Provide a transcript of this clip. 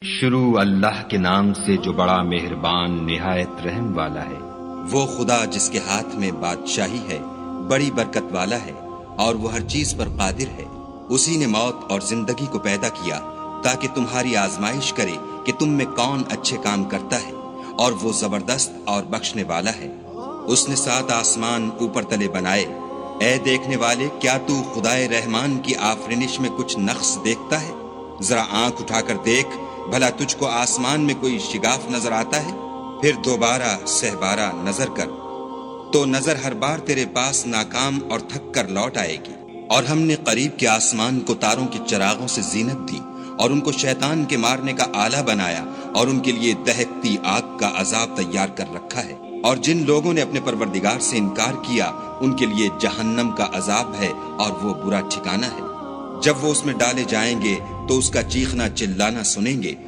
شروع اللہ کے نام سے جو بڑا مہربان نہایت رحم والا ہے۔ وہ خدا جس کے ہاتھ میں بادشاہی ہے، بڑی برکت والا ہے اور وہ ہر چیز پر قادر ہے۔ اسی نے موت اور زندگی کو پیدا کیا تاکہ تمہاری آزمائش کرے کہ تم میں کون اچھے کام کرتا ہے، اور وہ زبردست اور بخشنے والا ہے۔ اس نے 7 آسمان اوپر تلے بنائے۔ اے دیکھنے والے، کیا تو خدائے رحمان کی آفرینش میں کچھ نقص دیکھتا ہے؟ ذرا آنکھ اٹھا کر دیکھ، بھلا تجھ کو آسمان میں کوئی شگاف نظر آتا ہے؟ پھر دوبارہ سہبارہ نظر کر تو نظر ہر بار تیرے پاس ناکام اور تھک کر لوٹ آئے گی۔ اور ہم نے قریب کے آسمان کو تاروں کے چراغوں سے زینت دی اور ان کو شیطان کے مارنے کا آلہ بنایا، اور ان کے لیے دہکتی آگ کا عذاب تیار کر رکھا ہے۔ اور جن لوگوں نے اپنے پروردگار سے انکار کیا، ان کے لیے جہنم کا عذاب ہے اور وہ برا ٹھکانہ ہے۔ جب وہ اس میں ڈالے جائیں گے تو اس کا چیخنا چلانا سنیں گے،